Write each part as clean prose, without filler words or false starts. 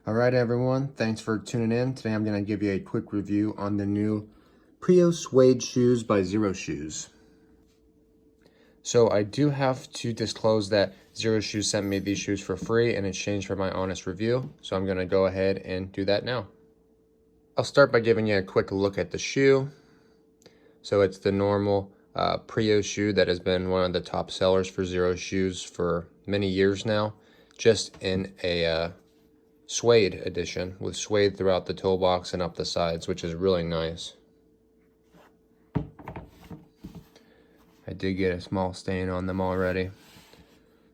All right, everyone. Thanks for tuning in. Today I'm going to give you a quick review on the new Prio Suede shoes by Xero Shoes. So I do have to disclose that Xero Shoes sent me these shoes for free in exchange for my honest review. So I'm going to go ahead and do that now. I'll start by giving you a quick look at the shoe. So it's the normal Prio shoe that has been one of the top sellers for Xero Shoes for many years now, just in a suede edition with suede throughout the toe box and up the sides, which is really nice. I did get a small stain on them already.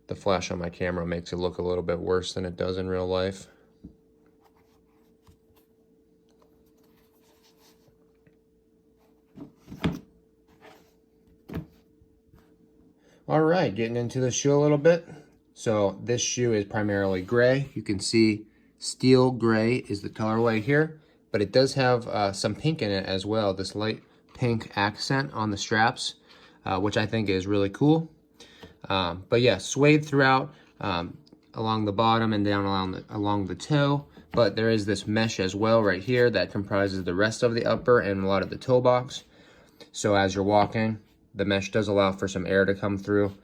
The flash on my camera makes it look a little bit worse than it does in real life. All right, getting into the shoe a little bit. So this shoe is primarily gray. You can see steel gray is the colorway here, but it does have some pink in it as well, this light pink accent on the straps, which I think is really cool. But yeah, suede throughout, along the bottom and down along the toe, but there is this mesh as well right here that comprises the rest of the upper and a lot of the toe box. So as you're walking, the mesh does allow for some air to come through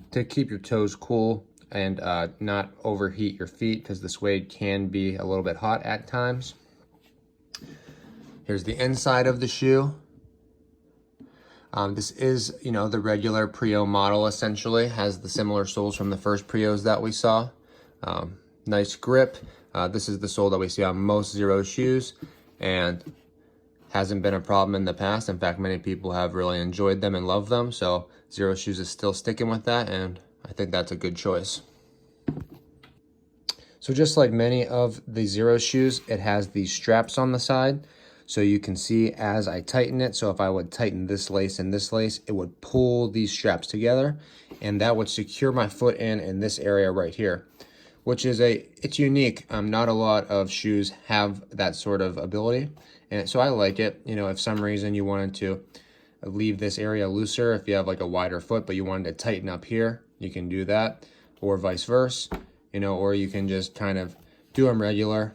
to keep your toes cool and not overheat your feet, because the suede can be a little bit hot at times. Here's the inside of the shoe. This is, the regular Prio model essentially, has the similar soles from the first Prios that we saw. Nice grip. This is the sole that we see on most Xero shoes and hasn't been a problem in the past. In fact, many people have really enjoyed them and loved them. So Xero Shoes is still sticking with that, and I think that's a good choice. So just like many of the Xero shoes, it has these straps on the side. So you can see as I tighten it, so if I would tighten this lace and this lace, it would pull these straps together, and that would secure my foot in this area right here, which is it's unique. Not a lot of shoes have that sort of ability, and so I like it. If some reason you wanted to leave this area looser, if you have like a wider foot, but you wanted to tighten up here, you can do that, or vice versa, or you can just kind of do them regular.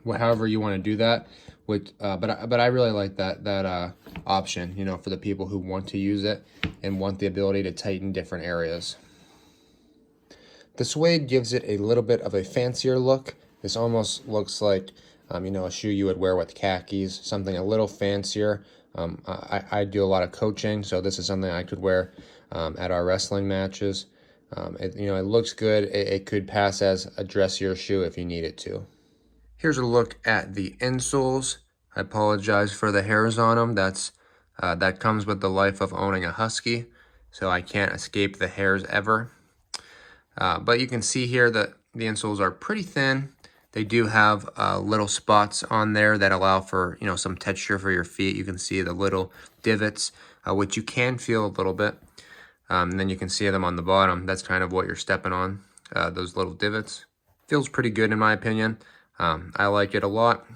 However you want to do that. But I really like that option, for the people who want to use it and want the ability to tighten different areas. The suede gives it a little bit of a fancier look. This almost looks like, a shoe you would wear with khakis, something a little fancier. I do a lot of coaching, so this is something I could wear at our wrestling matches. It looks good. It could pass as a dressier shoe if you need it to. Here's a look at the insoles. I apologize for the hairs on them. That comes with the life of owning a husky, so I can't escape the hairs ever. But you can see here that the insoles are pretty thin. They do have little spots on there that allow for some texture for your feet. You can see the little divots, which you can feel a little bit. And then you can see them on the bottom. That's kind of what you're stepping on, those little divots. Feels pretty good in my opinion. I like it a lot.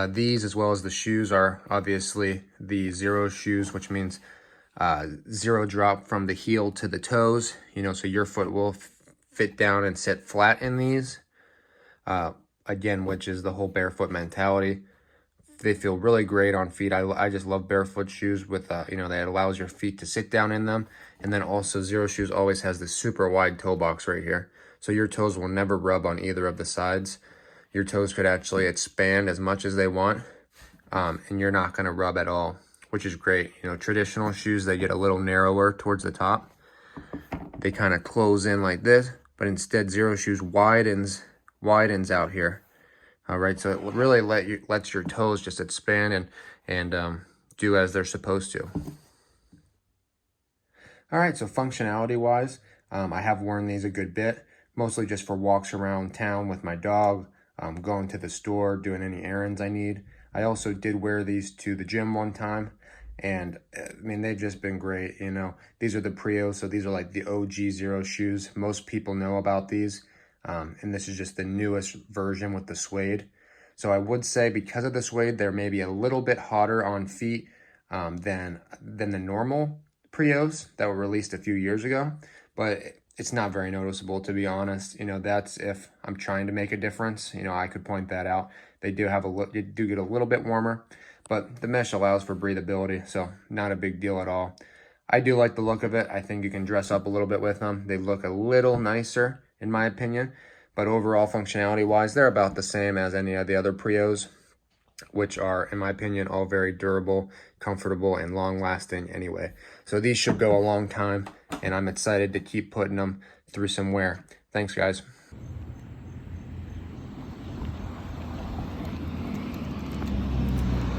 These, as well as the shoes, are obviously the Xero shoes, which means zero drop from the heel to the toes, so your foot will fit down and sit flat in these. Again, which is the whole barefoot mentality. They feel really great on feet. I just love barefoot shoes with, that allows your feet to sit down in them. And then also Xero Shoes always has this super wide toe box right here. So your toes will never rub on either of the sides. Your toes could actually expand as much as they want, and you're not gonna rub at all, which is great. Traditional shoes, they get a little narrower towards the top. They kind of close in like this, but instead Xero Shoes widens out here. All right, so it will really lets your toes just expand and do as they're supposed to. All right, so functionality-wise, I have worn these a good bit, mostly just for walks around town with my dog, going to the store, doing any errands I need. I also did wear these to the gym one time, and they've just been great. These are the Prio, so these are like the OG Xero shoes. Most people know about these, and this is just the newest version with the suede. So I would say because of the suede, they're maybe a little bit hotter on feet than the normal Prios that were released a few years ago. But it's not very noticeable, to be honest. You know, that's if I'm trying to make a difference. You know, I could point that out. They do have they do get a little bit warmer, but the mesh allows for breathability, so not a big deal at all. I do like the look of it. I think you can dress up a little bit with them. They look a little nicer, in my opinion, but overall functionality-wise, they're about the same as any of the other Prios, which are, in my opinion, all very durable, comfortable, and long-lasting anyway. So these should go a long time, and I'm excited to keep putting them through some wear. Thanks, guys.